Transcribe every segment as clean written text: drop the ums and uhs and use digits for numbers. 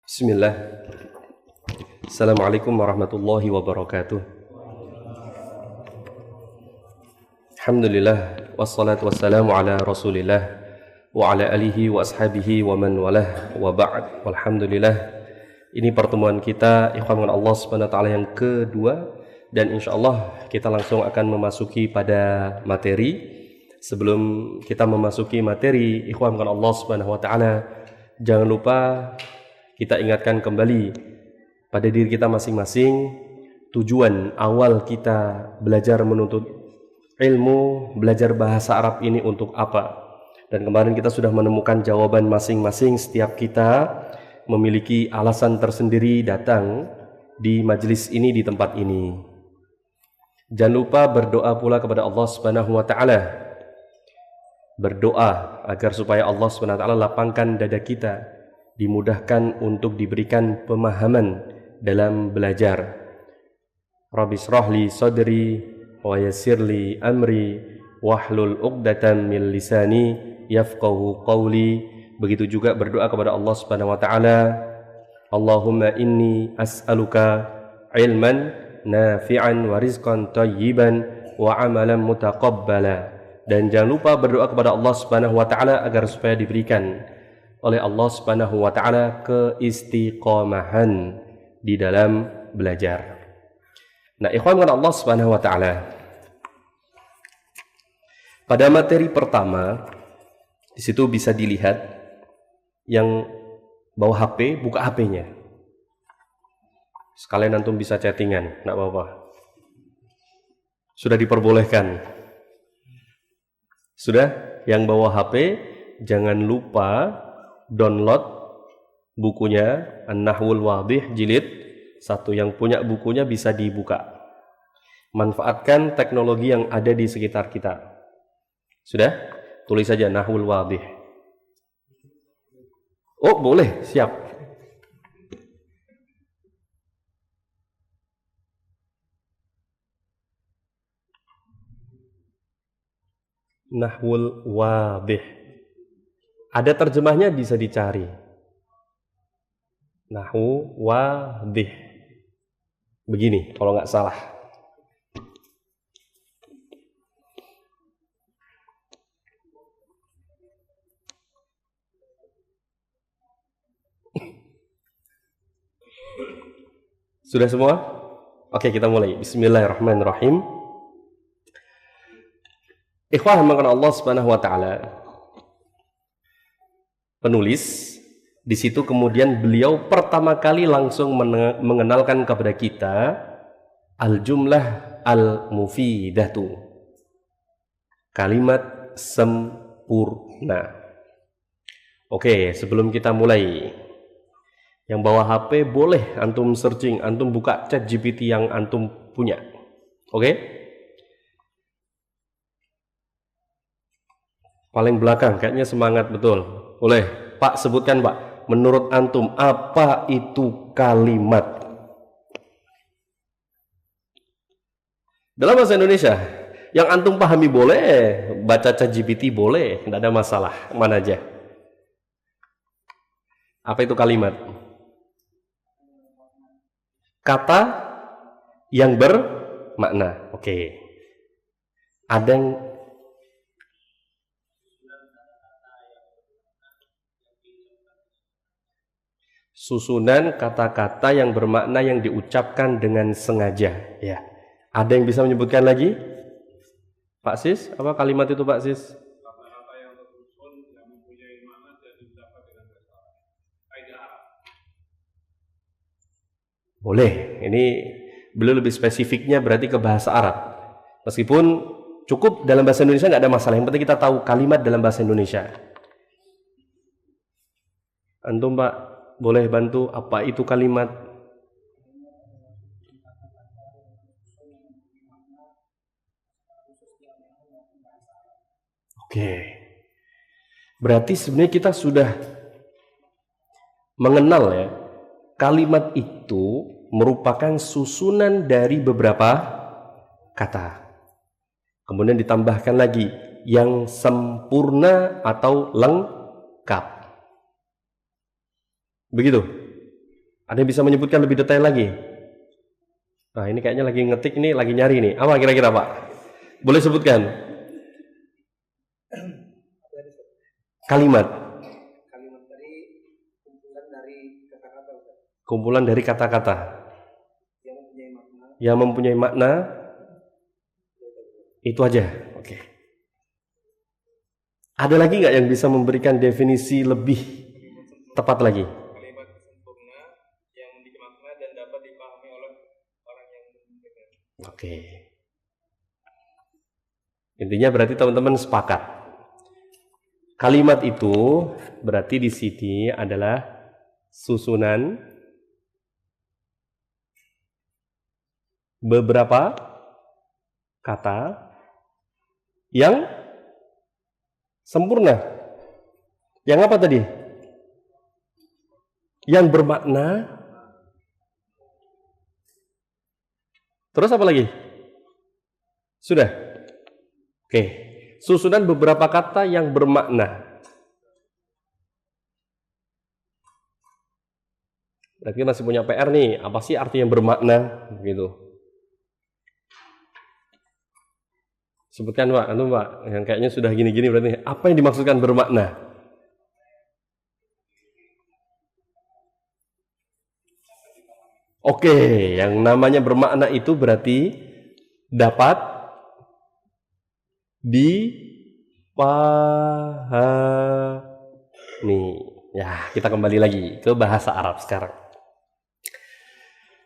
Bismillah. Assalamualaikum warahmatullahi wabarakatuh. Alhamdulillah wassalatu wassalamu ala Rasulillah wa ala alihi wa ashabihi wa man walah wa ba'd. Walhamdulillah. Ini pertemuan kita ikhwan Allah Subhanahu wa taala yang kedua dan insyaallah kita langsung akan memasuki pada materi. Sebelum kita memasuki materi ikhwan Allah Subhanahu wa taala, jangan lupa kita ingatkan kembali pada diri kita masing-masing tujuan awal kita belajar menuntut ilmu, belajar bahasa Arab ini untuk apa. Dan kemarin kita sudah menemukan jawaban masing-masing. Setiap kita memiliki alasan tersendiri datang di majelis ini, di tempat ini. Jangan lupa berdoa pula kepada Allah Subhanahu wa taala. Berdoa agar supaya Allah Subhanahu wa taala lapangkan dada kita, dimudahkan untuk diberikan pemahaman dalam belajar. Rabbi shrahli sadri wa yassirli amri wahlul 'uqdatam min lisani yafqahu qawli. Begitu juga berdoa kepada Allah Subhanahu wa taala, Allahumma inni as'aluka ilman nafi'an wa rizqan thayyiban wa amalan mutaqabbala. Dan jangan lupa berdoa kepada Allah Subhanahu wa taala agar supaya diberikan oleh Allah Subhanahu wa taala keistiqomahan di dalam belajar. Nah, ikhwan Allah Subhanahu wa taala, pada materi pertama di situ bisa dilihat yang bawa HP, buka HP-nya. Sekalian antum bisa chattingan, enggak apa-apa. Sudah diperbolehkan. Sudah, yang bawa HP jangan lupa download bukunya An-Nahwul Wadih jilid 1. Yang punya bukunya bisa dibuka. Manfaatkan teknologi yang ada di sekitar kita. Sudah? Tulis saja Nahwul Wadih. Oh, boleh, siap. Nahwul Wadih. Ada terjemahnya, bisa dicari. Nahwu wadih. Begini kalau nggak salah. Sudah semua? Oke, kita mulai. Bismillahirrahmanirrahim. Ikhwah makan Allah Subhanahu wa taala. Penulis di situ kemudian beliau pertama kali langsung mengenalkan kepada kita al-jumlah al-mufidatu. Kalimat sempurna. Oke, sebelum kita mulai, yang bawa HP boleh antum searching, antum buka chat GPT yang antum punya. Oke? Paling belakang, kayaknya semangat betul. Boleh, Pak, sebutkan Pak. Menurut antum, apa itu kalimat? Dalam bahasa Indonesia, yang antum pahami boleh, baca ChatGPT boleh, tidak ada masalah, mana aja. Apa itu kalimat? Kata yang bermakna. Oke. Ada yang susunan kata-kata yang bermakna yang diucapkan dengan sengaja. Ya. Ada yang bisa menyebutkan lagi? Pak Sis, apa kalimat itu Pak Sis? Kata-kata yang tersusun yang mempunyai makna dan diucapkan dengan bahasa Arab. Boleh. Ini beliau lebih spesifiknya berarti ke bahasa Arab. Meskipun cukup dalam bahasa Indonesia nggak ada masalah. Yang penting kita tahu kalimat dalam bahasa Indonesia. Antum Pak, boleh bantu apa itu kalimat? Oke. Berarti sebenarnya kita sudah mengenal ya, kalimat itu merupakan susunan dari beberapa kata. Kemudian ditambahkan lagi yang sempurna atau lengkap. Begitu. Ada yang bisa menyebutkan lebih detail lagi? Nah, ini kayaknya lagi ngetik, ini lagi nyari nih. Apa kira-kira Pak? Boleh sebutkan? Kalimat. Kalimat dari kumpulan dari kata-kata. Kumpulan dari kata-kata. Yang mempunyai makna. Itu aja. Oke. Ada lagi nggak yang bisa memberikan definisi lebih tepat lagi? Kalimat sempurna yang memiliki makna dan dapat dipahami oleh orang yang mendengar. Oke. Intinya berarti teman-teman sepakat. Kalimat itu berarti di sini adalah susunan beberapa kata yang sempurna. Yang apa tadi? Yang bermakna. Terus apa lagi? Sudah? Oke. Susunan beberapa kata yang bermakna. Berarti masih punya PR nih. Apa sih arti yang bermakna? Gitu. Sebutkan Pak, Pak, yang kayaknya sudah gini-gini berarti apa yang dimaksudkan bermakna? Oke, yang namanya bermakna itu berarti dapat dipahami. Ya, kita kembali lagi ke bahasa Arab sekarang.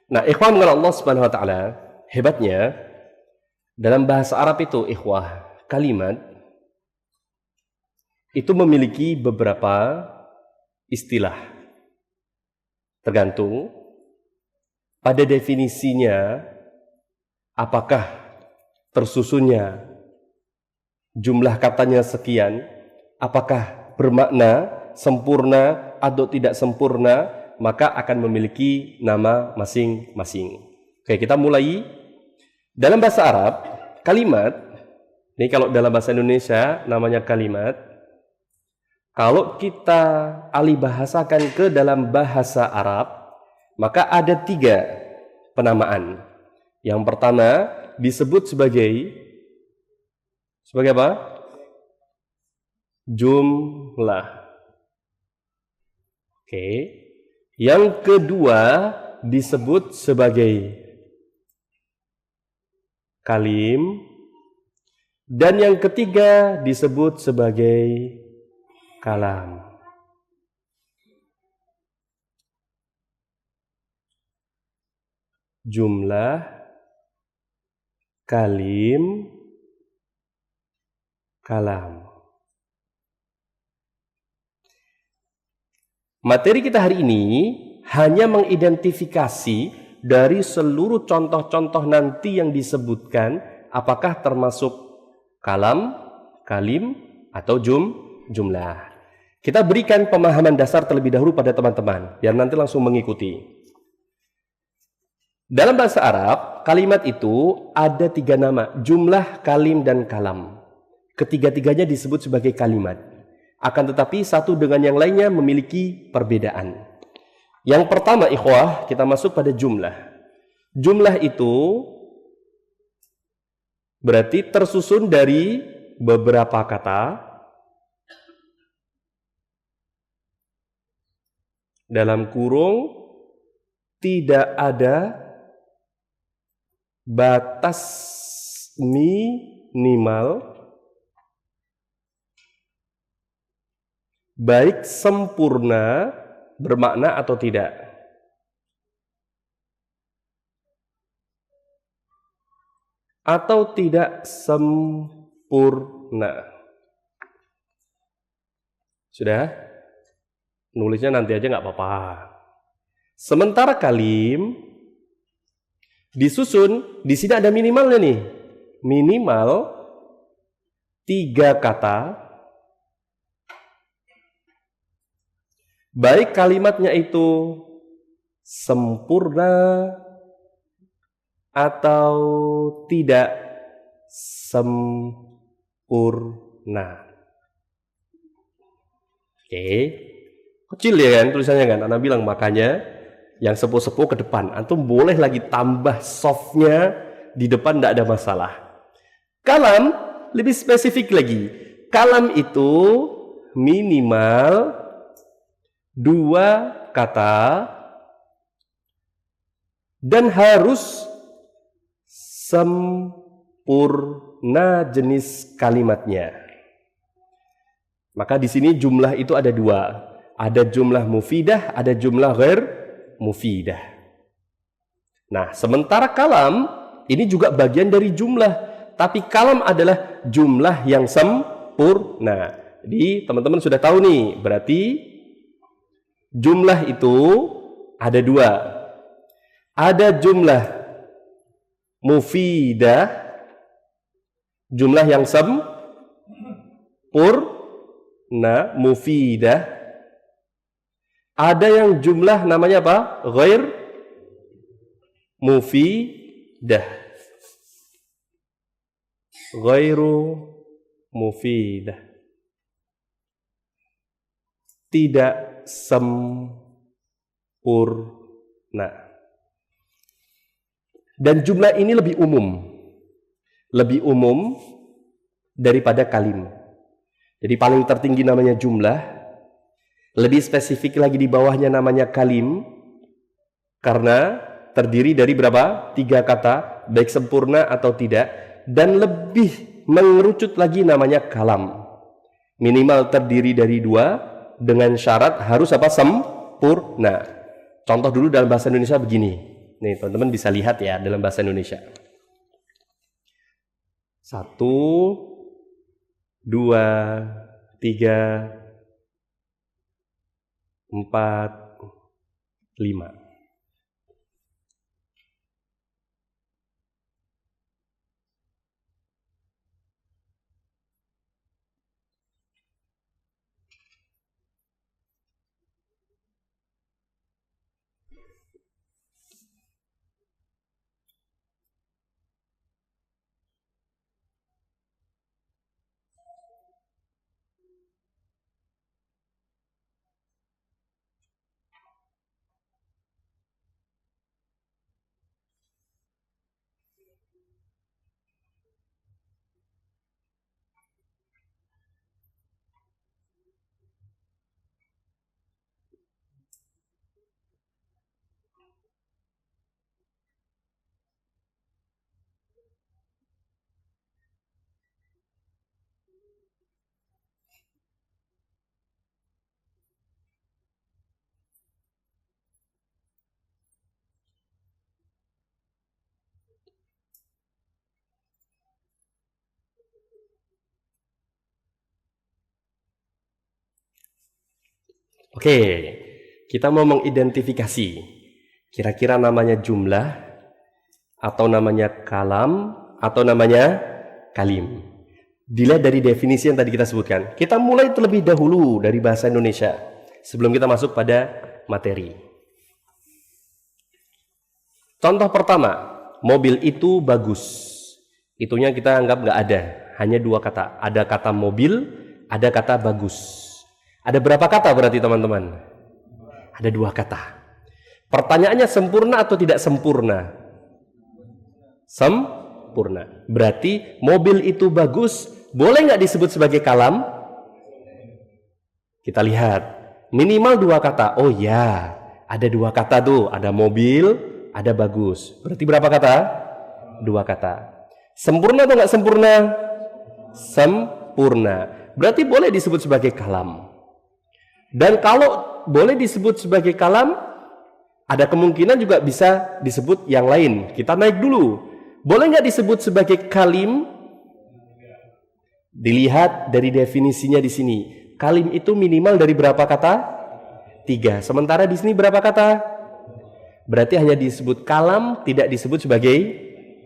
Nah, ikhwan mengenal Allah Subhanahu wa taala, hebatnya dalam bahasa Arab itu, ikhwah, kalimat itu memiliki beberapa istilah. Tergantung pada definisinya, apakah tersusunnya jumlah katanya sekian, apakah bermakna sempurna atau tidak sempurna, maka akan memiliki nama masing-masing. Oke, kita mulai. Dalam bahasa Arab, kalimat, ini kalau dalam bahasa Indonesia namanya kalimat. Kalau kita alih bahasakan ke dalam bahasa Arab, maka ada 3 penamaan. Yang pertama disebut sebagai apa? Jumlah. Oke. Yang kedua disebut sebagai kalim, dan yang ketiga disebut sebagai kalam. Jumlah, kalim, kalam. Materi kita hari ini hanya mengidentifikasi dari seluruh contoh-contoh nanti yang disebutkan, apakah termasuk kalam, kalim, atau jumlah. Kita berikan pemahaman dasar terlebih dahulu pada teman-teman, biar nanti langsung mengikuti. Dalam bahasa Arab, kalimat itu ada 3 nama, jumlah, kalim, dan kalam. Ketiga-tiganya disebut sebagai kalimat. Akan tetapi satu dengan yang lainnya memiliki perbedaan. Yang pertama, ikhwah, kita masuk pada jumlah. Jumlah itu berarti tersusun dari beberapa kata dalam kurung tidak ada batas minimal baik sempurna bermakna atau tidak. Atau tidak sempurna. Sudah? Nulisnya nanti aja nggak apa-apa. Sementara kalim disusun, di sini ada minimalnya nih. Minimal 3 kata. Baik kalimatnya itu sempurna atau tidak sempurna. Oke. Kecil ya kan tulisannya kan. Anak bilang makanya Yang sepuh-sepuh ke depan. Antum boleh lagi tambah softnya di depan, tidak ada masalah. Kalam lebih spesifik lagi. Kalam itu minimal 2 kata dan harus sempurna jenis kalimatnya. Maka di sini jumlah itu ada 2. Ada jumlah mufidah, ada jumlah ghair mufidah. Nah, sementara kalam ini juga bagian dari jumlah, tapi kalam adalah jumlah yang sempurna. Jadi teman-teman sudah tahu nih, berarti jumlah itu ada 2. Ada jumlah mufidah, jumlah yang sempurna, mufidah. Ada yang jumlah namanya apa? Ghair mufidah. Ghairu mufidah. Tidak sempurna. Dan jumlah ini lebih umum. Lebih umum daripada kalim. Jadi paling tertinggi namanya jumlah. Lebih spesifik lagi di bawahnya namanya kalim. Karena terdiri dari berapa? 3 kata, baik sempurna atau tidak. Dan lebih mengerucut lagi namanya kalam. Minimal terdiri dari 2 dengan syarat harus apa? Sempurna. Contoh dulu dalam bahasa Indonesia begini. Nih teman-teman bisa lihat ya dalam bahasa Indonesia. 1, 2, 3, 4, 5. Oke, kita mau mengidentifikasi kira-kira namanya jumlah atau namanya kalam atau namanya kalim. Dilihat dari definisi yang tadi kita sebutkan. Kita mulai terlebih dahulu dari bahasa Indonesia sebelum kita masuk pada materi. Contoh pertama, mobil itu bagus. Itunya kita anggap nggak ada, hanya 2 kata. Ada kata mobil, ada kata bagus. Ada berapa kata berarti teman-teman? Ada 2 kata. Pertanyaannya sempurna atau tidak sempurna? Sempurna. Berarti mobil itu bagus, boleh nggak disebut sebagai kalam? Kita lihat. Minimal 2 kata. Oh ya, ada 2 kata tuh. Ada mobil, ada bagus. Berarti berapa kata? 2 kata. Sempurna atau nggak sempurna? Sempurna. Berarti boleh disebut sebagai kalam. Dan kalau boleh disebut sebagai kalam, ada kemungkinan juga bisa disebut yang lain. Kita naik dulu. Boleh nggak disebut sebagai kalim? Dilihat dari definisinya di sini. Kalim itu minimal dari berapa kata? 3. Sementara di sini berapa kata? Berarti hanya disebut kalam, tidak disebut sebagai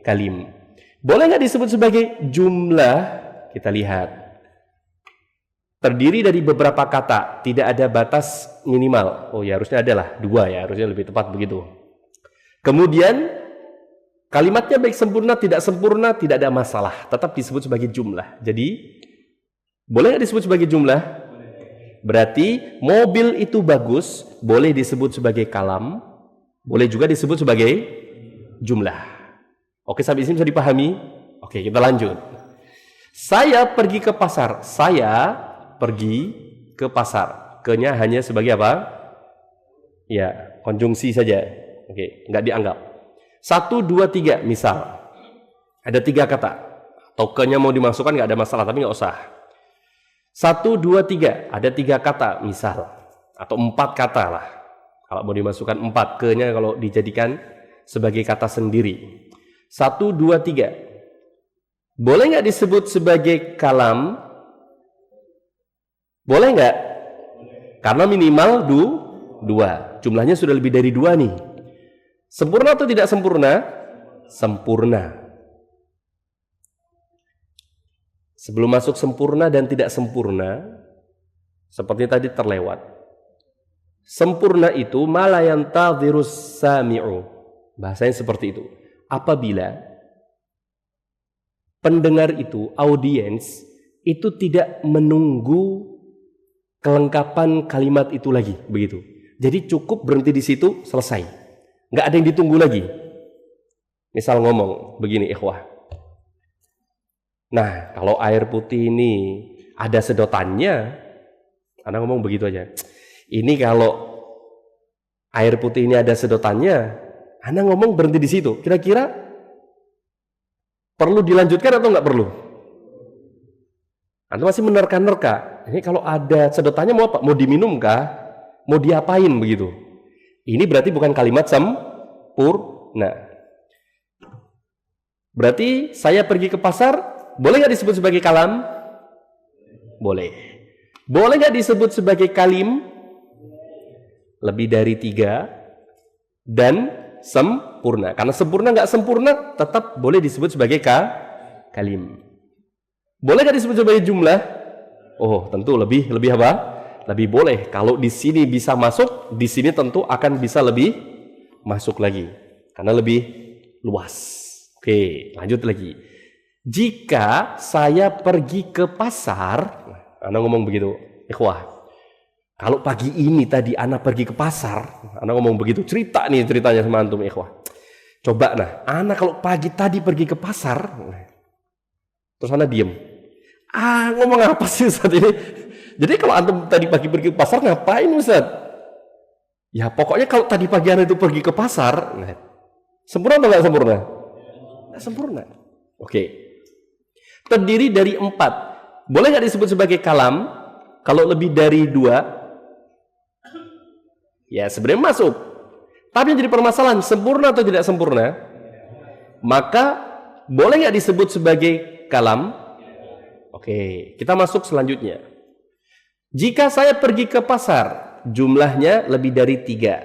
kalim. Boleh nggak disebut sebagai jumlah? Kita lihat. Terdiri dari beberapa kata, tidak ada batas minimal. Oh ya, harusnya adalah 2 ya, harusnya lebih tepat begitu. Kemudian kalimatnya baik sempurna, tidak ada masalah, tetap disebut sebagai jumlah. Jadi boleh nggak disebut sebagai jumlah? Berarti mobil itu bagus, boleh disebut sebagai kalam. Boleh juga disebut sebagai jumlah. Oke, sampai sini bisa dipahami? Oke, kita lanjut. Saya pergi ke pasar. Saya pergi ke pasar. Ke-nya hanya sebagai apa? Ya, konjungsi saja. Oke, nggak dianggap. 1, 2, 3, misal. Ada 3 kata. Atau ke-nya mau dimasukkan nggak ada masalah, tapi nggak usah. 1, 2, 3. Ada 3 kata, misal. Atau 4 kata lah. Kalau mau dimasukkan 4, ke-nya kalau dijadikan sebagai kata sendiri. 1, 2, 3. Boleh nggak disebut sebagai kalam? Boleh nggak? Karena minimal 2. Jumlahnya sudah lebih dari 2 nih. Sempurna atau tidak sempurna? Sempurna. Sebelum masuk sempurna dan tidak sempurna, seperti tadi terlewat. Sempurna itu malayantadhirus sami'u. Bahasanya seperti itu. Apabila pendengar itu, audiens, itu tidak menunggu kelengkapan kalimat itu lagi, begitu. Jadi cukup berhenti di situ, selesai. Nggak ada yang ditunggu lagi. Misal ngomong begini, ikhwah. Nah, kalau air putih ini ada sedotannya, Anda ngomong begitu aja. Ini kalau air putih ini ada sedotannya, Anda ngomong berhenti di situ. Kira-kira perlu dilanjutkan atau nggak perlu? Anda masih menerka-nerka. Ini kalau ada sedotannya mau apa? Mau diminum kah? Mau diapain begitu? Ini berarti bukan kalimat sempurna. Berarti saya pergi ke pasar, boleh nggak disebut sebagai kalam? Boleh. Boleh nggak disebut sebagai kalim? Lebih dari 3 dan sempurna. Karena sempurna nggak sempurna tetap boleh disebut sebagai kalim. Boleh nggak disebut sebagai jumlah? Oh, tentu lebih apa? Lebih boleh. Kalau di sini bisa masuk, di sini tentu akan bisa lebih masuk lagi karena lebih luas. Oke, lanjut lagi. Jika saya pergi ke pasar, Anda ngomong begitu, ikhwah. Kalau pagi ini tadi Ana pergi ke pasar, Ana ngomong begitu, ceritanya sama antum ikhwah. Coba Ana kalau pagi tadi pergi ke pasar, terus Ana diem. Ngomong apa sih Ustaz ini? Jadi kalau antum tadi pagi pergi ke pasar ngapain Ustaz? Ya pokoknya kalau tadi pagi Ana itu pergi ke pasar, sempurna atau nggak sempurna? Nggak sempurna. Oke. Terdiri dari 4. Boleh nggak disebut sebagai kalam? Kalau lebih dari 2, ya sebenarnya masuk. Tapi yang jadi permasalahan, sempurna atau tidak sempurna? Maka boleh nggak disebut sebagai kalam? Oke, kita masuk selanjutnya. Jika saya pergi ke pasar, jumlahnya lebih dari 3.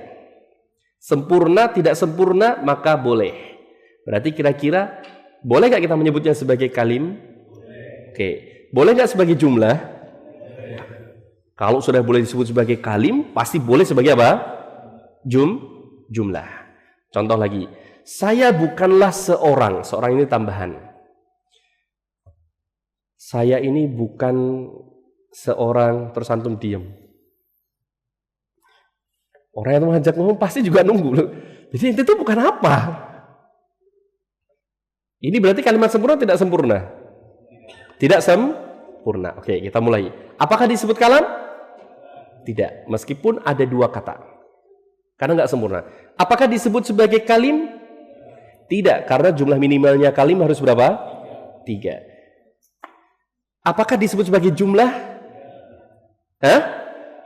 Sempurna, tidak sempurna, maka boleh. Berarti kira-kira boleh nggak kita menyebutnya sebagai kalim? Oke, boleh nggak sebagai jumlah? Kalau sudah boleh disebut sebagai kalim, pasti boleh sebagai apa? Jumlah. Contoh lagi, saya bukanlah seorang ini tambahan. Saya ini bukan seorang, terus antum diam. Orang yang mengajak ngomong pasti juga nunggu. Jadi itu bukan apa? Ini berarti kalimat sempurna tidak sempurna? Tidak sempurna. Oke, kita mulai. Apakah disebut kalam? Tidak, meskipun ada 2 kata. Karena nggak sempurna. Apakah disebut sebagai kalim? Tidak, karena jumlah minimalnya kalim harus berapa? 3. Apakah disebut sebagai jumlah?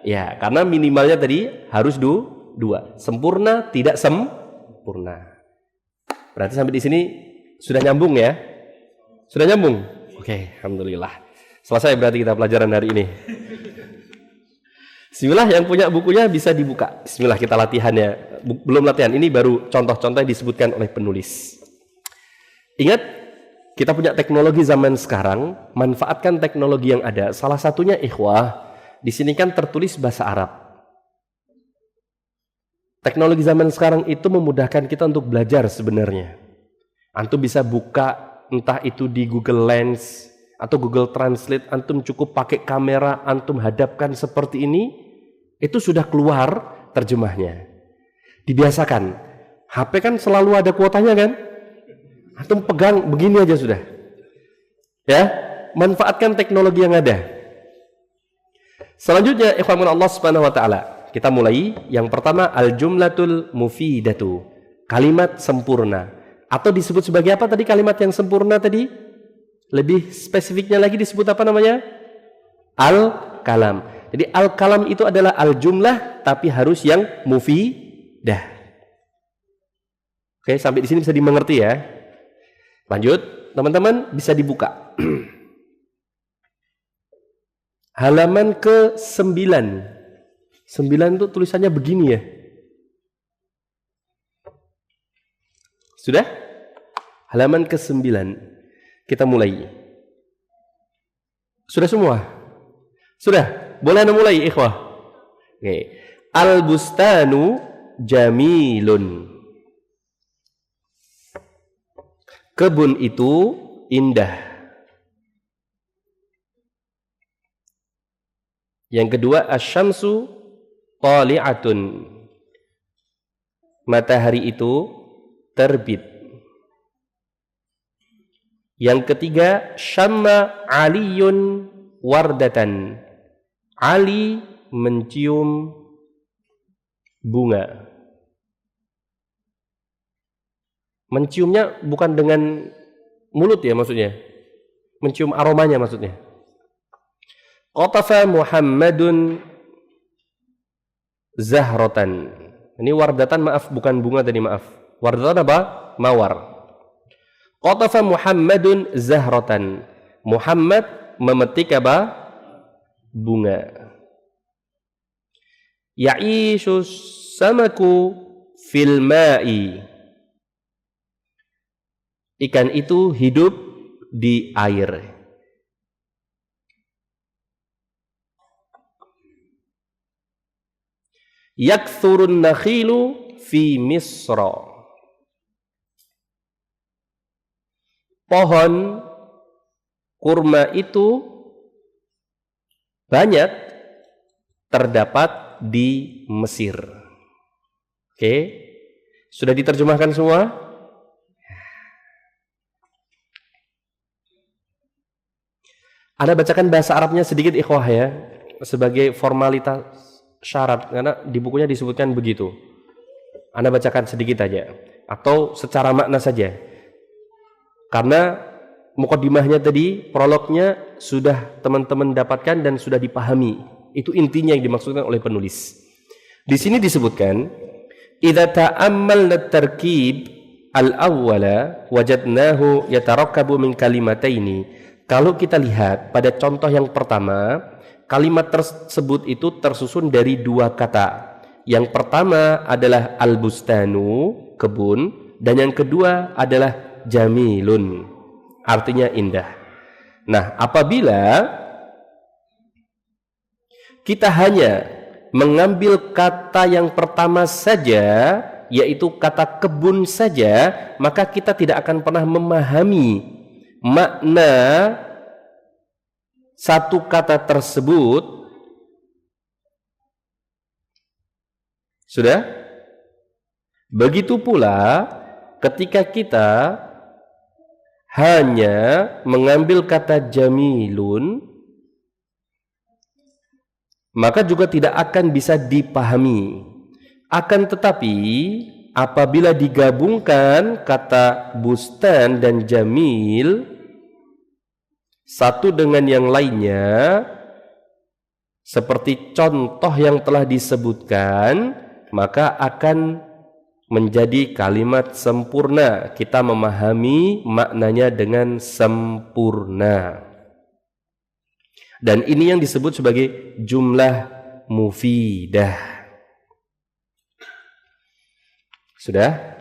Ya, karena minimalnya tadi harus 2. Sempurna, tidak sempurna. Berarti sampai di sini sudah nyambung ya? Sudah nyambung? Oke, alhamdulillah. Selesai berarti kita pelajaran hari ini. Bismillah, yang punya bukunya bisa dibuka. Bismillah, kita latihannya. Belum latihan, ini baru contoh-contoh yang disebutkan oleh penulis. Ingat, kita punya teknologi zaman sekarang, manfaatkan teknologi yang ada. Salah satunya ikhwah, di sini kan tertulis bahasa Arab. Teknologi zaman sekarang itu memudahkan kita untuk belajar sebenarnya. Antum bisa buka entah itu di Google Lens atau Google Translate, antum cukup pakai kamera, antum hadapkan seperti ini, itu sudah keluar terjemahnya. Dibiasakan. HP kan selalu ada kuotanya kan? Antum pegang begini aja sudah. Ya, manfaatkan teknologi yang ada. Selanjutnya, ikhwan Allah Subhanahu wa taala. Kita mulai yang pertama al-jumlatul mufidatu. Kalimat sempurna. Atau disebut sebagai apa tadi kalimat yang sempurna tadi? Lebih spesifiknya lagi disebut apa namanya? Al-kalam. Jadi al-kalam itu adalah al-jumlah tapi harus yang mufidah. Oke, sampai di sini bisa dimengerti ya. Lanjut, teman-teman bisa dibuka. Halaman ke-9. 9 itu tulisannya begini ya. Sudah? Halaman ke-9. Kita mulai. Sudah semua? Sudah? Boleh Anda mulai, ikhwah? Oke. Al-bustanu jamilun. Kebun itu indah. Yang kedua, asyamsu tali'atun. Matahari itu terbit. Yang ketiga, syamma aliyun wardatan. Ali mencium bunga. Menciumnya bukan dengan mulut ya maksudnya. Mencium aromanya maksudnya. Qatafa Muhammadun zahratan. Ini wardatan, maaf, bukan bunga tadi, maaf. Wardatan apa? Mawar. Qatafa Muhammadun zahratan. Muhammad memetik apa? Bunga. Ya'ishu samaku fil ma'i. Ikan itu hidup di air. Yakthurun nakhilu fi Misra. Pohon kurma itu banyak terdapat di Mesir. Oke, sudah diterjemahkan semua? Anda bacakan bahasa Arabnya sedikit ikhwah ya, sebagai formalitas syarat, karena di bukunya disebutkan begitu. Anda bacakan sedikit aja, atau secara makna saja. Karena mukaddimahnya tadi, prolognya sudah teman-teman dapatkan dan sudah dipahami. Itu intinya yang dimaksudkan oleh penulis. Di sini disebutkan, idza ta'ammalna tarkib al-awwala wajadnahu yatarakkabu min kalimataini. Kalau kita lihat pada contoh yang pertama, kalimat tersebut itu tersusun dari dua kata. Yang pertama adalah al-bustanu, kebun, dan yang kedua adalah jamilun, artinya indah. Nah, apabila kita hanya mengambil kata yang pertama saja, yaitu kata kebun saja, maka kita tidak akan pernah memahami makna satu kata tersebut. Sudah? Begitu pula ketika kita hanya mengambil kata jamilun, maka juga tidak akan bisa dipahami. Akan tetapi apabila digabungkan kata bustan dan jamil satu dengan yang lainnya, seperti contoh yang telah disebutkan, maka akan menjadi kalimat sempurna. Kita memahami maknanya dengan sempurna. Dan ini yang disebut sebagai jumlah mufidah. Sudah?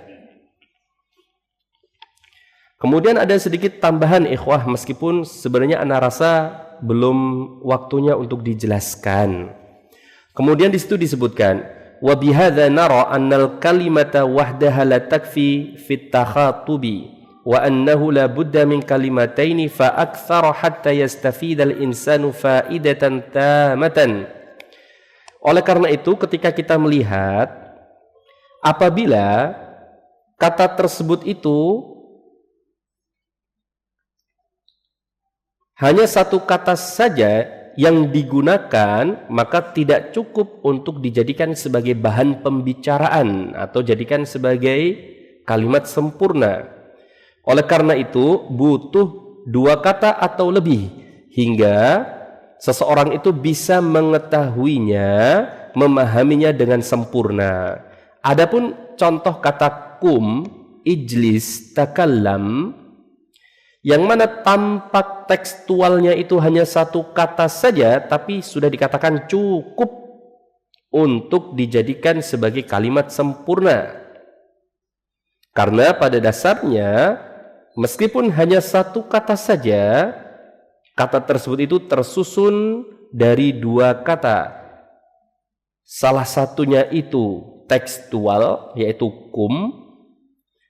Kemudian ada sedikit tambahan ikhwah, meskipun sebenarnya ana rasa belum waktunya untuk dijelaskan. Kemudian di situ disebutkan, wa bihadza nara annal kalimata wahdaha la takfi fit takhatubi wa annahu la budda min kalimataini fa aktsara hatta yastafida al-insanu faidatan tamatan. Oleh karena itu ketika kita melihat apabila kata tersebut itu hanya satu kata saja yang digunakan, maka tidak cukup untuk dijadikan sebagai bahan pembicaraan atau jadikan sebagai kalimat sempurna. Oleh karena itu butuh dua kata atau lebih hingga seseorang itu bisa mengetahuinya, memahaminya dengan sempurna. Adapun contoh kata kum, ijlis, takallam, yang mana tampak tekstualnya itu hanya satu kata saja, tapi sudah dikatakan cukup untuk dijadikan sebagai kalimat sempurna. Karena pada dasarnya, meskipun hanya satu kata saja, kata tersebut itu tersusun dari dua kata. Salah satunya itu tekstual, yaitu kum,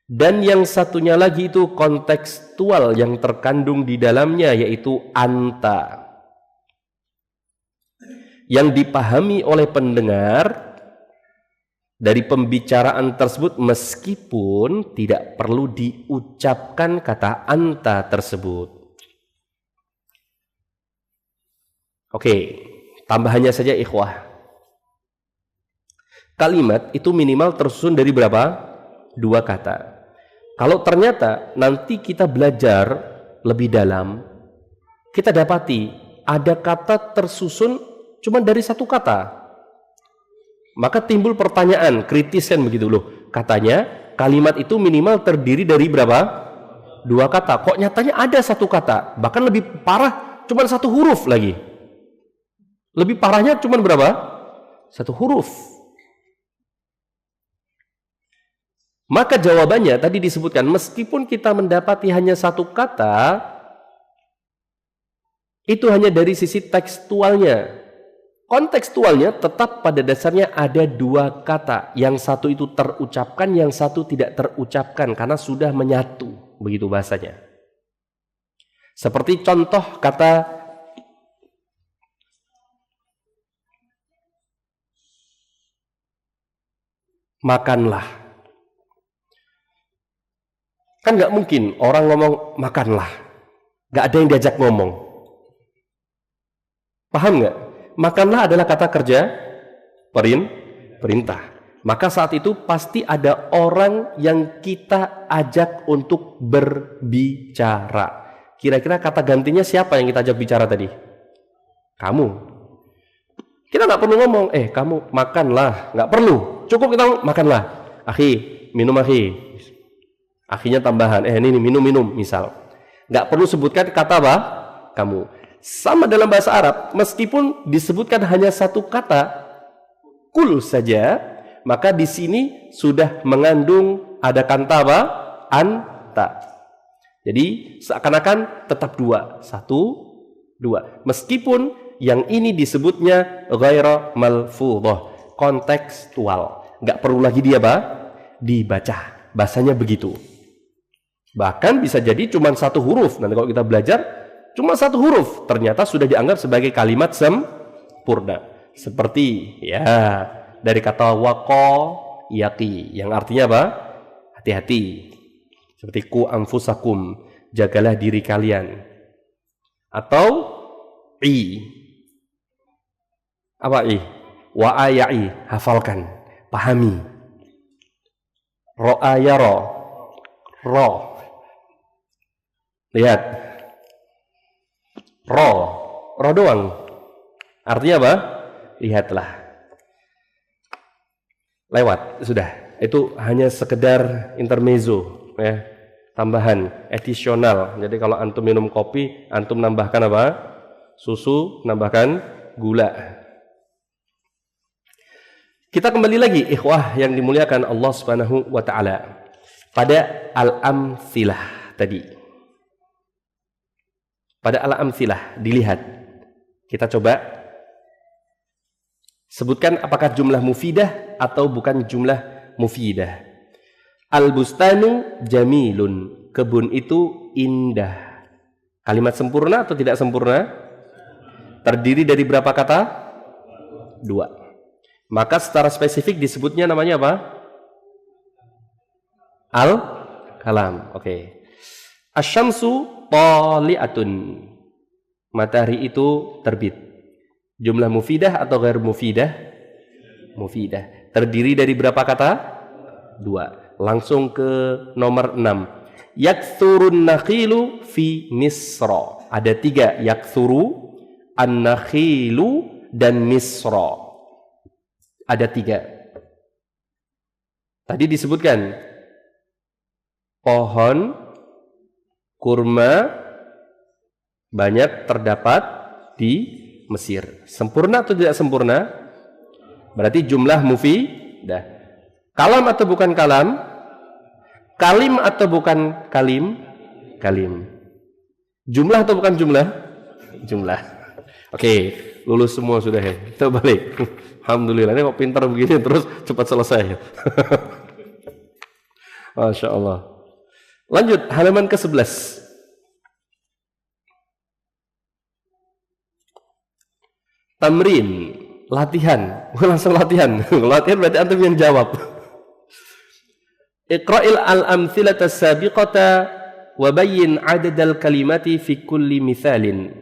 dan yang satunya lagi itu kontekstual yang terkandung di dalamnya, yaitu anta, yang dipahami oleh pendengar dari pembicaraan tersebut meskipun tidak perlu diucapkan kata anta tersebut. Oke, tambahannya saja ikhwah, kalimat itu minimal tersusun dari berapa? Dua kata. Kalau ternyata nanti kita belajar lebih dalam, kita dapati ada kata tersusun cuma dari satu kata, maka timbul pertanyaan kritis kan begitu loh. Katanya kalimat itu minimal terdiri dari berapa? Dua kata. Kok nyatanya ada satu kata? Bahkan lebih parah, cuma satu huruf lagi. Lebih parahnya cuma berapa? Satu huruf. Maka jawabannya tadi disebutkan, meskipun kita mendapati hanya satu kata, itu hanya dari sisi tekstualnya. Kontekstualnya tetap pada dasarnya ada dua kata. Yang satu itu terucapkan, yang satu tidak terucapkan karena sudah menyatu, begitu bahasanya. Seperti contoh kata makanlah. Kan nggak mungkin orang ngomong makanlah, nggak ada yang diajak ngomong. Paham nggak? Makanlah adalah kata kerja perintah. Maka saat itu pasti ada orang yang kita ajak untuk berbicara. Kira-kira kata gantinya siapa yang kita ajak bicara tadi? Kamu. Kita nggak perlu ngomong, kamu makanlah, nggak perlu. Cukup kita ngomong, makanlah. Akhi, minum akhi. Akhinya tambahan, ini minum misal. Nggak perlu sebutkan kata apa? Kamu. Sama dalam bahasa Arab, meskipun disebutkan hanya satu kata, kul saja, maka di sini sudah mengandung ada kata apa? Anta. Jadi seakan-akan tetap dua, satu, dua. Meskipun yang ini disebutnya ghaira malfudhah, kontekstual. Nggak perlu lagi dia apa? Dibaca. Bahasanya begitu. Bahkan bisa jadi cuma satu huruf. Nanti kalau kita belajar cuma satu huruf, ternyata sudah dianggap sebagai kalimat sempurna. Seperti ya dari kata waqo yaqi, yang artinya apa? Hati-hati. Seperti ku anfusakum, jagalah diri kalian. Atau apa wa aya'i, hafalkan, pahami. Ro'a yara, ro. Lihat, ro doang. Artinya apa? Lihatlah. Lewat, sudah. Itu hanya sekedar intermezzo, ya, tambahan, additional. Jadi kalau antum minum kopi, antum nambahkan apa? Susu, nambahkan gula. Kita kembali lagi, ikhwah yang dimuliakan Allah Subhanahu wa Ta'ala, pada al-amtsilah tadi. Pada al-amtsilah, dilihat. Kita coba sebutkan apakah jumlah mufidah atau bukan jumlah mufidah. Al-bustanu jamilun, kebun itu indah. Kalimat sempurna atau tidak sempurna? Terdiri dari berapa kata? Dua. Maka secara spesifik disebutnya namanya apa? Al-kalam. Oke. Asyamsu tali'atun. Matahari itu terbit. Jumlah mufidah atau ghair mufidah? Mufidah. Terdiri dari berapa kata? 2. Langsung ke nomor 6. Yakthurun nakhilu fi Misra. Ada 3. Yakthuru, an-nakhilu, dan Misra. Ada 3. Tadi disebutkan pohon kurma banyak terdapat di Mesir. Sempurna atau tidak sempurna? Berarti jumlah mufidah. Kalam atau bukan kalam? Kalim atau bukan kalim? Kalim. Jumlah atau bukan jumlah? Jumlah. Oke, lulus semua sudah ya. Kita balik. Alhamdulillah, ini kok pintar begini terus cepat selesai. Masya Allah. Lanjut, halaman ke-11. Tamrin, latihan. Langsung latihan. Latihan berarti antum yang jawab. Iqra'il al-amthilata as-sabiqata wa bayyin 'adadal kalimati fi kulli mithalin.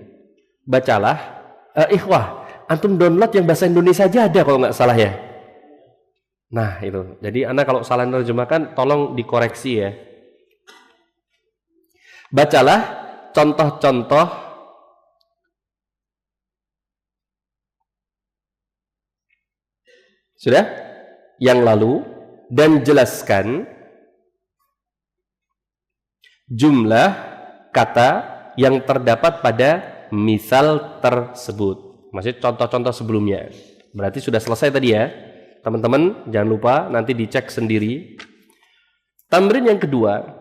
Bacalah, ikhwah, antum download yang bahasa Indonesia aja ada kalau nggak salah ya. Nah, itu. Jadi Anda kalau salah menerjemahkan tolong dikoreksi ya. Bacalah contoh-contoh sudah yang lalu dan jelaskan jumlah kata yang terdapat pada misal tersebut. Maksudnya contoh-contoh sebelumnya. Berarti sudah selesai tadi ya. Teman-teman jangan lupa nanti dicek sendiri. Tamrin yang kedua,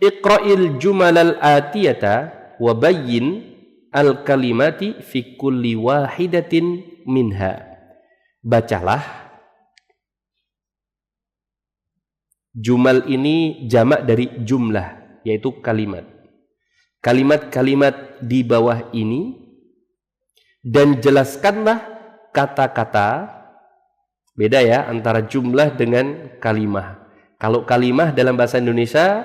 Iqra'il jumalal atiyata wa bayyin al-kalimati fi kulli wahidatin minha. Bacalah. Jumal ini jamak dari jumlah, yaitu kalimat. Kalimat-kalimat di bawah ini dan jelaskanlah kata-kata. Beda ya antara jumlah dengan kalimah. Kalau kalimah dalam bahasa Indonesia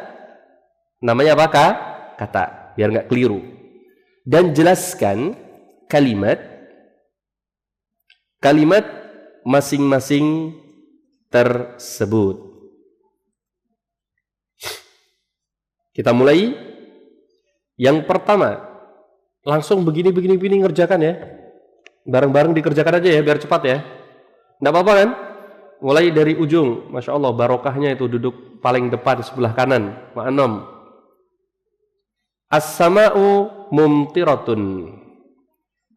namanya apa? Kata, biar nggak keliru. Dan jelaskan kalimat masing-masing tersebut. Kita mulai. Yang pertama, langsung begini ngerjakan ya. Bareng-bareng dikerjakan aja ya, biar cepat ya. Nggak apa-apa kan? Mulai dari ujung. Masya Allah, barokahnya itu duduk paling depan sebelah kanan. Ma'anom. As-sama'u mumtiratun.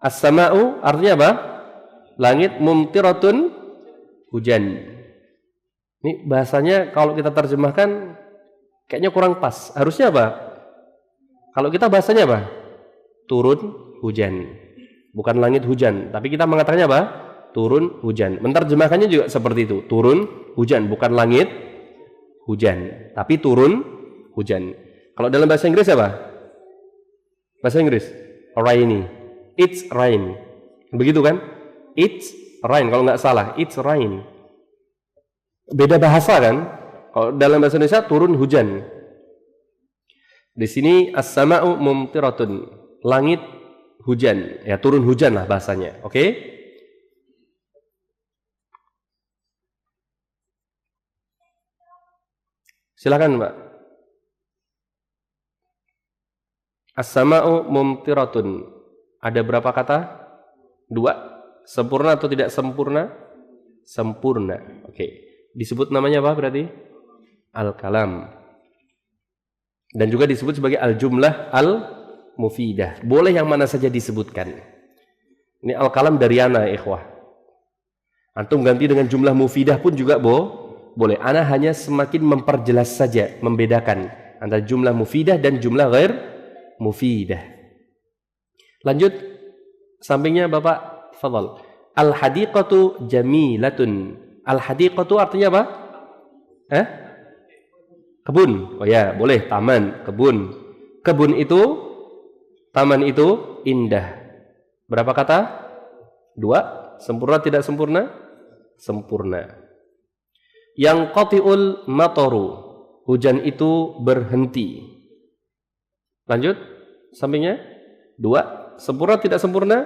As-sama'u artinya apa? Langit, mumtiratun, hujan. Ini bahasanya kalau kita terjemahkan kayaknya kurang pas. Harusnya apa? Kalau kita bahasanya apa? Turun hujan. Bukan langit hujan. Tapi kita mengatakannya apa? Turun hujan. Menerjemahkannya juga seperti itu. Turun hujan. Bukan langit hujan. Tapi turun hujan. Kalau dalam bahasa Inggris apa? Bahasa Inggris? Rainy. It's rain. Begitu kan? It's rain. Kalau nggak salah. It's rain. Beda bahasa kan? Kalau dalam bahasa Indonesia turun hujan. Di sini as-sama'u mumtiratun. Langit hujan. Ya turun hujan lah bahasanya. Oke? Silakan Mbak. As-sama'u mumtiratun. Ada berapa kata? 2. Sempurna atau tidak sempurna? Sempurna. Oke. Disebut namanya apa berarti? Al-kalam. Dan juga disebut sebagai al-jumlah al-mufidah. Boleh yang mana saja disebutkan. Ini al-kalam dari ana ikhwah. Antum ganti dengan jumlah mufidah pun juga boleh. Ana hanya semakin memperjelas saja, membedakan antara jumlah mufidah dan jumlah ghair mufidah. Lanjut, sampingnya Bapak, fadhal. Al-hadiqatu jamilatun. Al-hadiqatu artinya apa? Kebun. Oh ya, boleh. Taman, kebun. Kebun itu, taman itu indah. Berapa kata? 2. Sempurna tidak sempurna? Sempurna. Yang qati'ul mataru. Hujan itu berhenti. Lanjut. Sampingnya. 2. Sempurna tidak sempurna?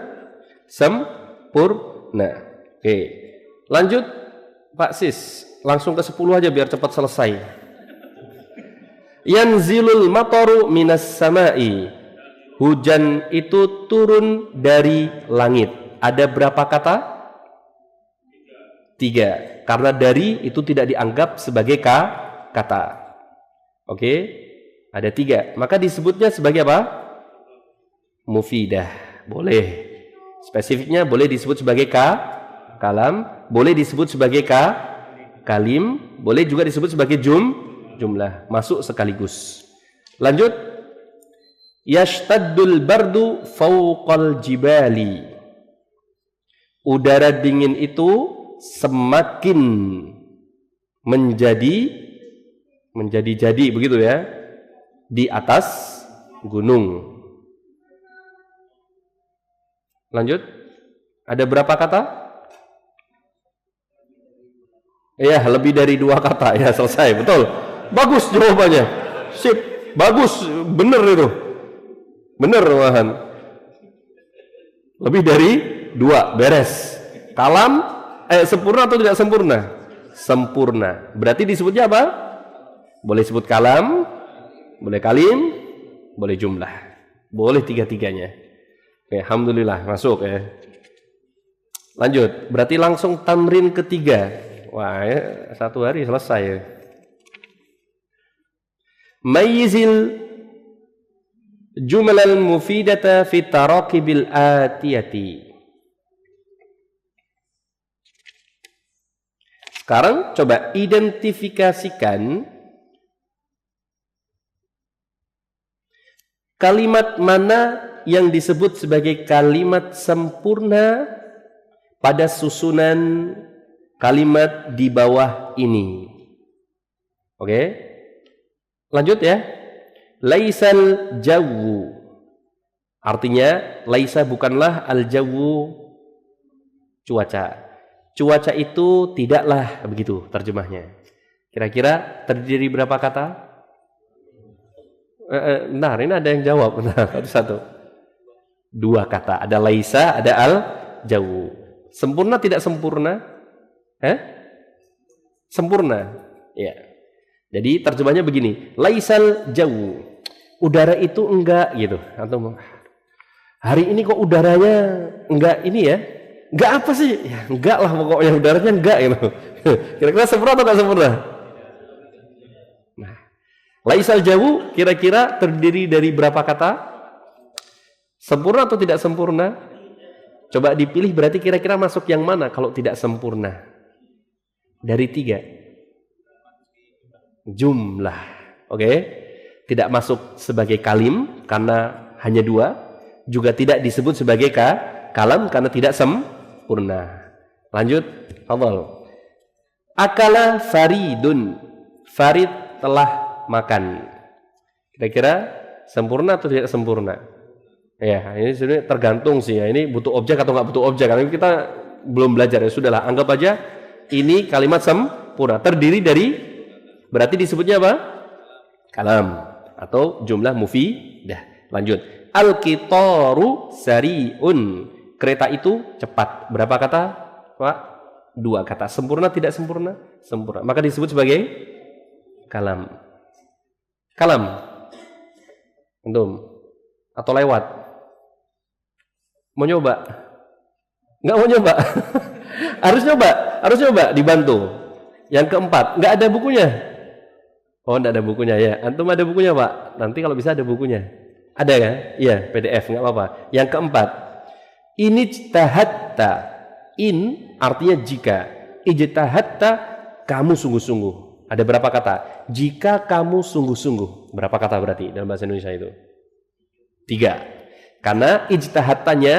Sempurna. Oke. Lanjut. Pak Sis. Langsung ke 10 aja biar cepat selesai. Yanzilul mataru minas sama'i. Hujan itu turun dari langit. Ada berapa kata? 3. Karena dari itu tidak dianggap sebagai kata. Oke, ada 3. Maka disebutnya sebagai apa? Mufidah. Boleh. Spesifiknya boleh disebut sebagai kalam, boleh disebut sebagai kalim, boleh juga disebut sebagai jumlah. Masuk sekaligus. Lanjut. Yashtaddul bardu fawqal jibali. Udara dingin itu semakin menjadi begitu ya, di atas gunung. Lanjut. Ada berapa kata? Ya, lebih dari 2 kata. Ya, selesai. Betul. Bagus jawabannya. Sip. Bagus. Bener itu. Bener, Wahan. Lebih dari 2. Beres. Kalam. Sempurna atau tidak sempurna? Sempurna. Berarti disebutnya apa? Boleh sebut kalam, boleh kalim, boleh jumlah. Boleh 3-3-nya. Oke, alhamdulillah masuk ya. Lanjut. Berarti langsung tamrin ketiga. Wah, ya, 1 hari selesai ya. Mayyizil jumlal mufidata fi tarakibil atiyati. Sekarang coba identifikasikan kalimat mana yang disebut sebagai kalimat sempurna pada susunan kalimat di bawah ini. Oke? Lanjut ya. Laisal jawu. Artinya laisa bukanlah al-jawu cuaca. Cuaca itu tidaklah, begitu terjemahnya. Kira-kira terdiri berapa kata? Benar, ini ada yang jawab. Benar, satu. 2 kata. Ada laisa, ada al-jawu. Sempurna tidak sempurna? Sempurna. Ya. Jadi terjemahnya begini. Laisal jawu. Udara itu enggak gitu. Atau hari ini kok udaranya enggak ini ya? Enggak apa sih? Ya, enggak lah pokoknya udaranya enggak gitu. Kira-kira sempurna atau enggak sempurna? Nah, laisal jawu kira-kira terdiri dari berapa kata? Sempurna atau tidak sempurna? Coba dipilih berarti kira-kira masuk yang mana kalau tidak sempurna? Dari 3. Jumlah. Oke? Tidak masuk sebagai kalim karena hanya 2. Juga tidak disebut sebagai kalam karena tidak sempurna. Lanjut. Awal. Akala faridun. Farid telah makan. Kira-kira sempurna atau tidak sempurna? Ya, ini sebenarnya tergantung sih ya. Ini butuh objek atau nggak butuh objek. Karena kita belum belajar ya. Sudahlah, anggap aja ini kalimat sempurna. Terdiri dari, berarti disebutnya apa? Kalam atau jumlah mufidah. Lanjut. Al-qitaru sari'un. Kereta itu cepat. Berapa kata, Pak? 2 kata. Sempurna tidak sempurna? Sempurna. Maka disebut sebagai kalam. Kalam. Antum atau lewat? Mau nyoba? Nggak mau nyoba? Harus nyoba, dibantu. Yang keempat, nggak ada bukunya. Oh, nggak ada bukunya ya. Antum ada bukunya, Pak? Nanti kalau bisa ada bukunya. Ada kan? Iya, PDF, nggak apa-apa. Yang keempat, inijtahatta. In artinya jika. Ijtahatta, kamu sungguh-sungguh. Ada berapa kata? Jika kamu sungguh-sungguh. Berapa kata berarti dalam bahasa Indonesia itu? 3. Karena ijtahattanya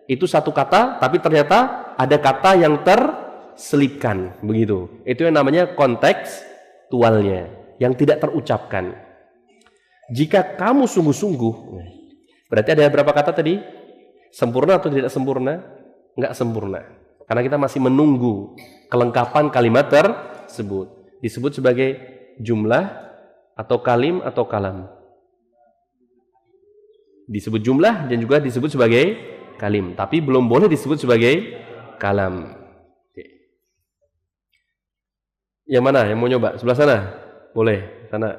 itu 1 kata, tapi ternyata ada kata yang terselipkan. Begitu. Itu yang namanya kontekstualnya. Yang tidak terucapkan. Jika kamu sungguh-sungguh. Berarti ada berapa kata tadi? Sempurna atau tidak sempurna? Enggak sempurna. Karena kita masih menunggu kelengkapan kalimat tersebut. Disebut sebagai jumlah atau kalim atau kalam? Disebut jumlah dan juga disebut sebagai kalim, tapi belum boleh disebut sebagai kalam. Oke. Yang mana? Yang mau nyoba? Sebelah sana? Boleh, sana.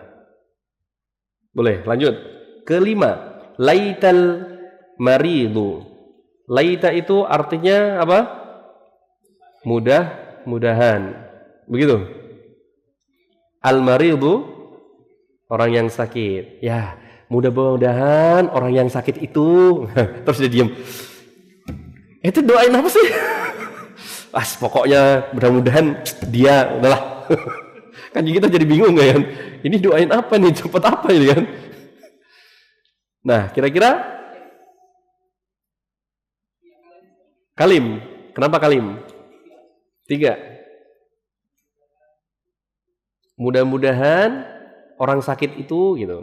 Boleh, lanjut. Kelima, laital maridu. Laita itu artinya apa? Mudah-mudahan. Begitu. Al-maridu, orang yang sakit. Ya, mudah-mudahan orang yang sakit itu. Terus dia diam. Itu doain apa sih? Pokoknya mudah-mudahan dia, udahlah. Kan kita jadi bingung kan? Ini doain apa nih? Cepat apa ini kan? Nah, kira-kira kalim. Kenapa kalim? 3. Mudah-mudahan orang sakit itu gitu.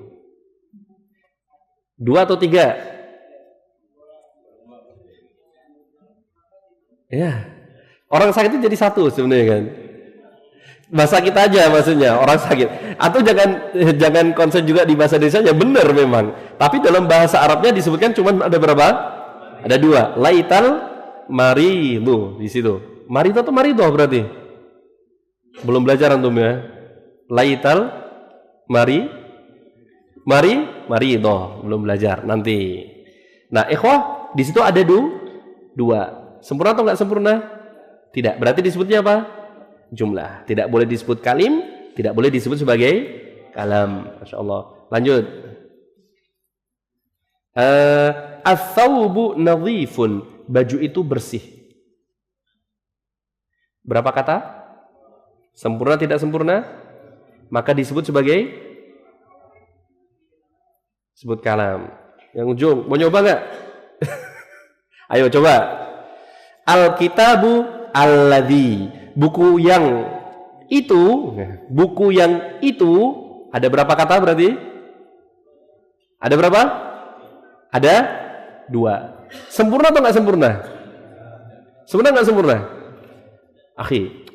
2 atau 3? Ya. Orang sakit itu jadi satu sebenarnya kan. Bahasa kita aja maksudnya orang sakit. Atau jangan konsen juga di bahasa Indonesianya, benar memang. Tapi dalam bahasa Arabnya disebutkan cuma ada berapa? Ada 2. Laital maridu di situ. Maridu atau marido berarti? Belum belajar antum ya. Laital marido belum belajar nanti. Nah, ikhwah di situ ada 2. Sempurna atau enggak sempurna? Tidak. Berarti disebutnya apa? Jumlah. Tidak boleh disebut kalim, tidak boleh disebut sebagai kalam. Masya Allah. Lanjut. Ats-tsaubu nadhifun. Baju itu bersih. Berapa kata? Sempurna tidak sempurna? Maka disebut sebagai sebut kalam. Yang ujung, mau nyoba nggak? Ayo coba. Al-kitabu alladzi. Buku yang itu ada berapa kata berarti? Ada berapa? Ada 2. Sempurna atau nggak sempurna? Sempurna nggak sempurna? Akhi,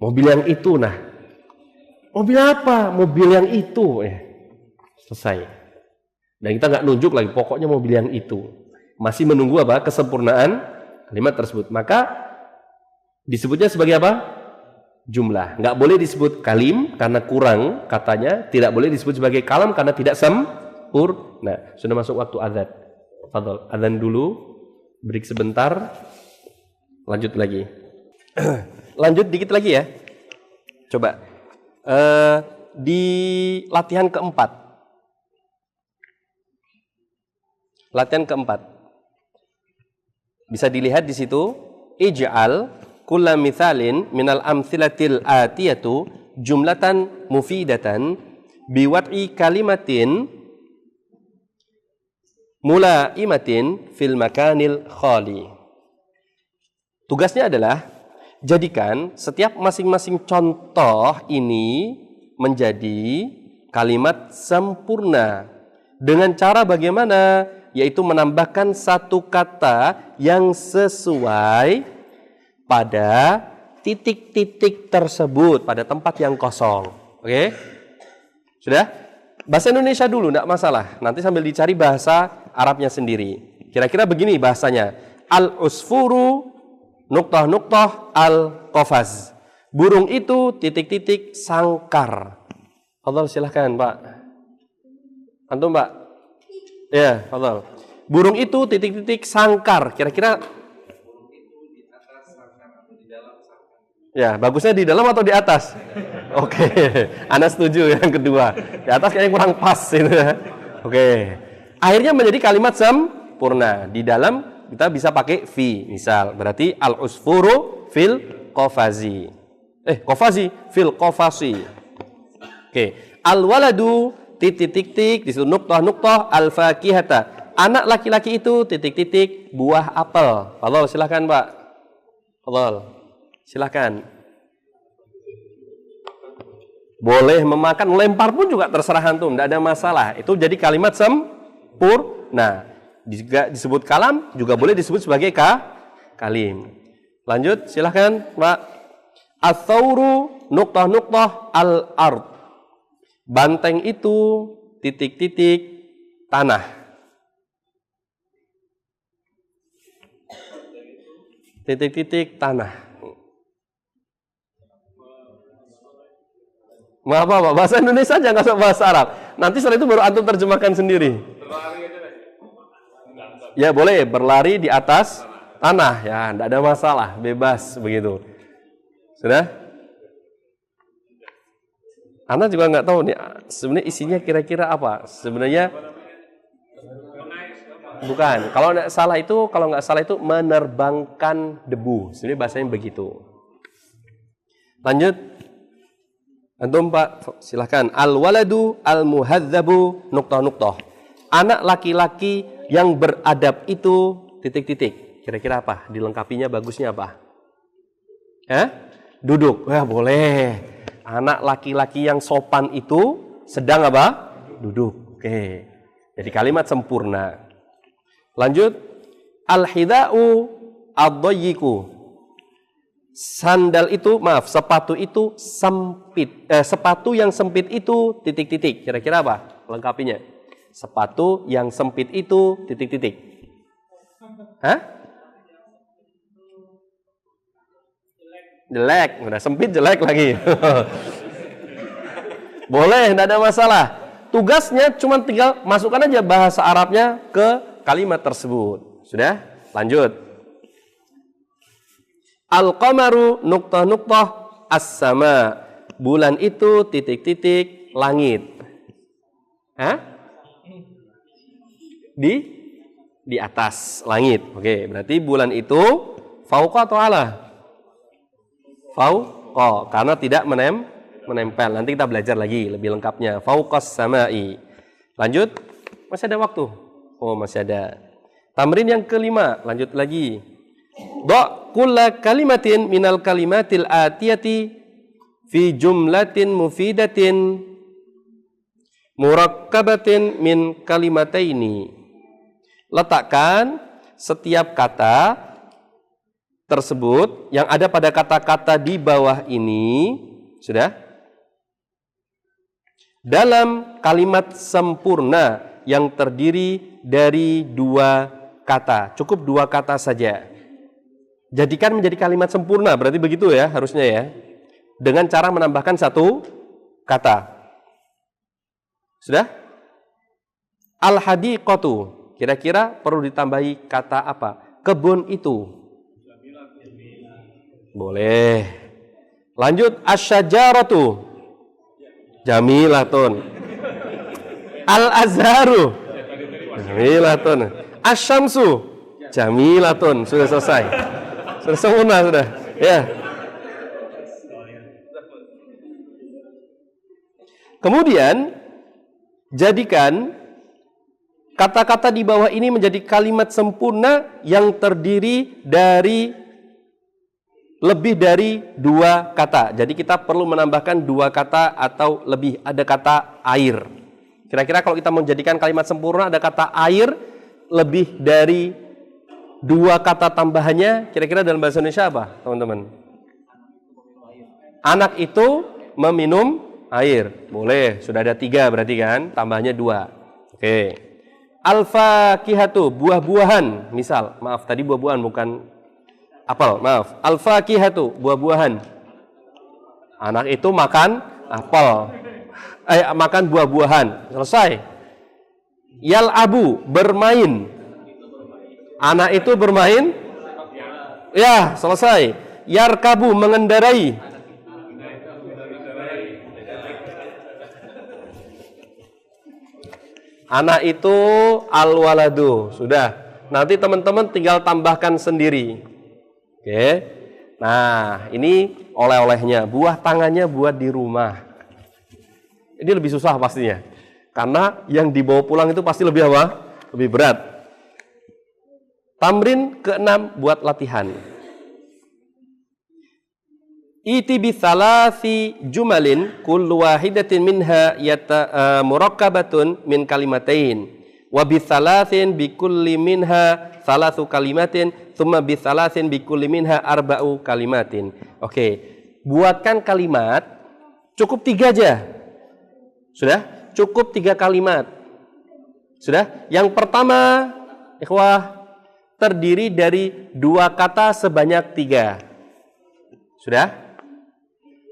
mobil yang itu nah. Mobil apa? Mobil yang itu. Selesai. Dan kita nggak nunjuk lagi. Pokoknya mobil yang itu. Masih menunggu apa? Kesempurnaan kalimat tersebut. Maka disebutnya sebagai apa? Jumlah. Nggak boleh disebut kalim karena kurang katanya. Tidak boleh disebut sebagai kalam karena tidak sempurna. Sudah masuk waktu azan. Fadhol, azan dulu. Break sebentar. Lanjut lagi. Lanjut dikit lagi ya. Coba. Di latihan keempat. Latihan keempat. Bisa dilihat di situ. Ij'al kulla mithalin minal amthilatil atiyatu jumlatan mufidatan biwad'i kalimatin mulaimatin fil makanil khali. Tugasnya adalah jadikan setiap masing-masing contoh ini menjadi kalimat sempurna dengan cara bagaimana? Yaitu menambahkan satu kata yang sesuai pada titik-titik tersebut, pada tempat yang kosong. Oke? Sudah? Bahasa Indonesia dulu, tidak masalah. Nanti sambil dicari bahasa Arabnya sendiri. Kira-kira begini bahasanya. Al-usfuru nuktah-nuktah al-qafaz. Burung itu titik-titik sangkar. Allah silahkan Pak. Antum Pak? Ya, Allah. Burung itu titik-titik sangkar. Kira-kira ya, bagusnya di dalam atau di atas? Oke, Anda setuju yang kedua. Di atas kayaknya kurang pas itu ya. Oke. Akhirnya menjadi kalimat sempurna. Di dalam kita bisa pakai fi, misal. Berarti al-usfuru fil qafazi. Qafazi fil qafasi. Oke. Al-waladu titik-titik di situ nuktah-nuktah al-fakihata. Anak laki-laki itu titik-titik buah apel. Fadhol, silakan Pak. Fadhol. Silakan. Boleh memakan, lempar pun juga terserah antum, tidak ada masalah. Itu jadi kalimat sempurna. Juga disebut kalam, juga boleh disebut sebagai kalim. Lanjut, silakan Pak. Ats-tsauru nuktah-nuktah al-ard. Banteng itu titik-titik tanah. Titik-titik tanah. Maaf Pak, bahasa Indonesia aja, nggak usah bahasa Arab. Nanti setelah itu baru antum terjemahkan sendiri. Ya boleh, berlari di atas tanah, ya, tidak ada masalah, bebas begitu. Sudah? Anda juga nggak tahu nih, sebenarnya isinya kira-kira apa? Sebenarnya bukan. Kalau nggak salah itu menerbangkan debu. Sebenarnya bahasanya begitu. Lanjut. Antum Pak, silahkan. Al-waladu al-muhadzabu nuqtah-nuqtah. Anak laki-laki yang beradab itu titik-titik. Kira-kira apa? Dilengkapinya bagusnya apa? Duduk. Wah, boleh. Anak laki-laki yang sopan itu sedang apa? Duduk. Oke. Jadi kalimat sempurna. Lanjut. Al-hida'u ad-dayyiku. Sepatu itu sempit. Sepatu yang sempit itu titik-titik. Kira-kira apa? Lengkapinya. Sepatu yang sempit itu titik-titik. Jelek, udah sempit jelek lagi. Boleh, tidak ada masalah. Tugasnya cuma tinggal masukkan aja bahasa Arabnya ke kalimat tersebut. Sudah? Lanjut. Al-qamaru nuqtah-nuqtah as-sama. Bulan itu titik-titik langit. Di atas langit. Oke, berarti bulan itu fauqa atau ala? Fauqa, karena tidak menempel. Nanti kita belajar lagi lebih lengkapnya. Fauqas samai. Lanjut. Masih ada waktu? Oh, masih ada. Tamrin yang kelima, lanjut lagi. Da' kulla kalimatin minal kalimatil atiyati fi jumlatin mufidatin murakkabatin min kalimataini. Letakkan setiap kata tersebut yang ada pada kata-kata di bawah ini, sudah? Dalam kalimat sempurna yang terdiri dari dua kata. Cukup dua kata saja. Jadikan menjadi kalimat sempurna, berarti begitu ya harusnya ya. Dengan cara menambahkan satu kata. Sudah? Al-hadiqatu. Kira-kira perlu ditambahi kata apa? Kebun itu. Boleh. Lanjut. Asyajaratu. Jamilatun. Al-azharu. Jamilatun. Asyamsu. Jamilatun. Sudah selesai. Sudah sempurna sudah. Ya. Kemudian jadikan kata-kata di bawah ini menjadi kalimat sempurna yang terdiri dari lebih dari dua kata. Jadi kita perlu menambahkan dua kata atau lebih. Ada kata air. Kira-kira kalau kita mau jadikan kalimat sempurna ada kata air lebih dari dua kata tambahannya, kira-kira dalam bahasa Indonesia apa, teman-teman? Anak itu meminum air. Boleh, sudah ada tiga berarti kan, tambahnya dua. Oke. Al-fakihatu, buah-buahan. Misal, maaf tadi buah-buahan bukan apel, maaf. Al-fakihatu, buah-buahan. Anak itu makan apel. Makan buah-buahan. Selesai. Yal'abu, bermain. Anak itu bermain. Ya, selesai. Yarkabu, mengendarai. Anak itu al-waladu. Sudah. Nanti teman-teman tinggal tambahkan sendiri. Oke. Nah, ini oleh-olehnya. Buah tangannya buat di rumah. Ini lebih susah pastinya. Karena yang dibawa pulang itu pasti lebih apa? Lebih berat. Tamrin ke-6 buat latihan. Iti bi thalasi jumalin kullu wahidatin minha murakkabatun min kalimatain wa bi thalathin bi kulli minha thalathu kalimatin thumma bi thalathin bi kulli minha arba'u kalimatin. Oke, buatkan kalimat cukup 3 aja. Sudah? Cukup 3 kalimat. Sudah? Yang pertama, ikhwah, terdiri dari 2 kata sebanyak 3. Sudah?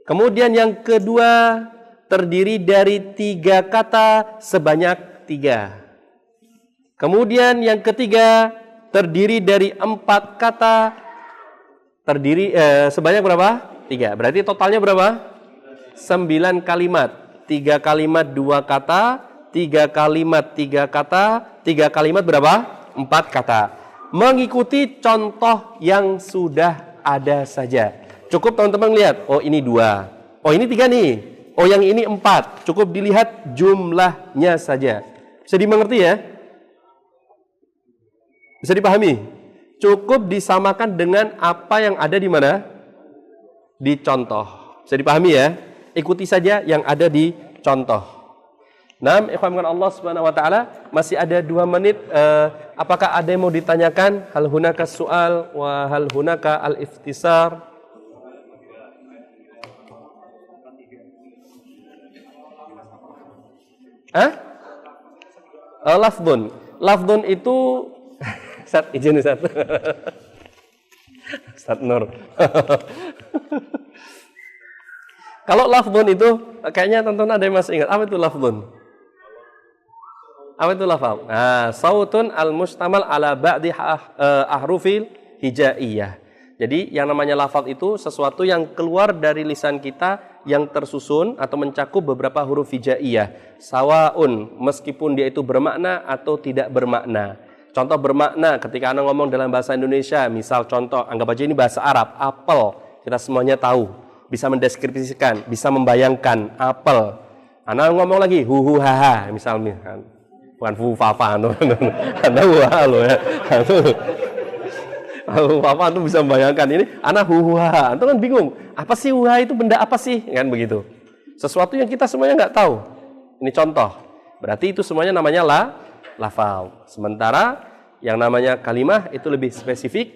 Kemudian yang kedua, terdiri dari 3 kata sebanyak 3. Kemudian yang ketiga, terdiri dari 4 kata sebanyak berapa? 3. Berarti totalnya berapa? 9 kalimat. 3 kalimat 2 kata, 3 kalimat 3 kata, 3 kalimat berapa? 4 kata. Mengikuti contoh yang sudah ada saja. Cukup teman-teman lihat, oh ini 2, oh ini 3 nih, oh yang ini 4. Cukup dilihat jumlahnya saja. Bisa dimengerti ya? Bisa dipahami? Cukup disamakan dengan apa yang ada di mana? Di contoh. Bisa dipahami ya? Ikuti saja yang ada di contoh. Nah, ikhwan Allah Subhanahu wa taala, masih ada 2 menit. Apakah ada yang mau ditanyakan? Hal hunaka soal wa hal hunaka al-iftisar? Lafdun. Lafdun itu Ustaz, izin Ustaz. Ustaz Nur. Kalau lafdun itu kayaknya teman-teman ada yang masih ingat. Apa itu lafdun? Apa itu lafal? Nah, sautun al-mustamal ala ba'di ahrufil hijaiyah. Jadi yang namanya lafal itu sesuatu yang keluar dari lisan kita yang tersusun atau mencakup beberapa huruf hijaiyah. Sawaun, meskipun dia itu bermakna atau tidak bermakna. Contoh bermakna ketika Anda ngomong dalam bahasa Indonesia, misal contoh, anggap aja ini bahasa Arab, apel. Kita semuanya tahu, bisa mendeskripsikan, bisa membayangkan apel. Anda ngomong lagi hu haha misalnya kan. Bukan fu fafa Anda wah lo ya. Fu fafa itu bisa membayangkan ini anak hu haha. Anda kan bingung, apa sih huha itu benda apa sih? Kan begitu. Sesuatu yang kita semuanya nggak tahu. Ini contoh. Berarti itu semuanya namanya lafal. Sementara yang namanya kalimah itu lebih spesifik.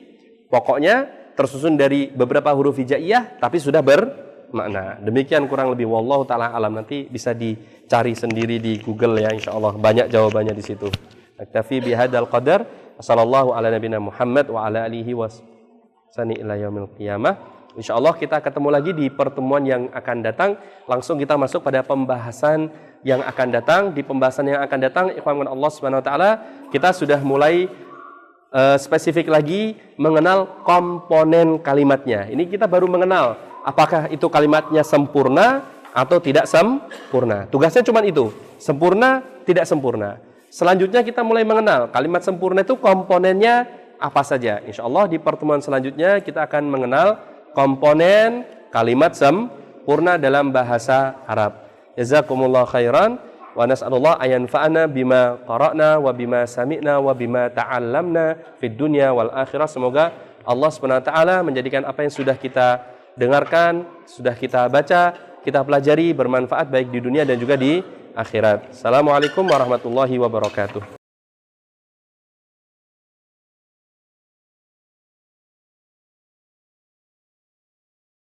Pokoknya tersusun dari beberapa huruf hijaiyah tapi sudah bermakna. Demikian kurang lebih, wallahu taala alam. Nanti bisa dicari sendiri di Google ya, insyaallah banyak jawabannya di situ. Naktafi bihadzal qadar. Wassallallahu ala nabiyina Muhammad wa ala alihi wasani ila yaumil qiyamah. Insyaallah kita ketemu lagi di pertemuan yang akan datang. Langsung kita masuk pada pembahasan yang akan datang. Di pembahasan yang akan datang, ikhwan Allah Subhanahu wa taala, kita sudah mulai spesifik lagi mengenal komponen kalimatnya. Ini kita baru mengenal apakah itu kalimatnya sempurna atau tidak sempurna. Tugasnya cuma itu, sempurna, tidak sempurna. Selanjutnya kita mulai mengenal kalimat sempurna itu komponennya apa saja. Insyaallah di pertemuan selanjutnya kita akan mengenal komponen kalimat sempurna dalam bahasa Arab. Jazakumullah khairan wa nas'alullah ayanfa'ana bima qara'na wa bima sami'na wa bima ta'allamna fid dunya wal akhirah. Semoga Allah Subhanahu wa taala menjadikan apa yang sudah kita dengarkan, sudah kita baca, kita pelajari bermanfaat baik di dunia dan juga di akhirat. Assalamualaikum warahmatullahi wabarakatuh.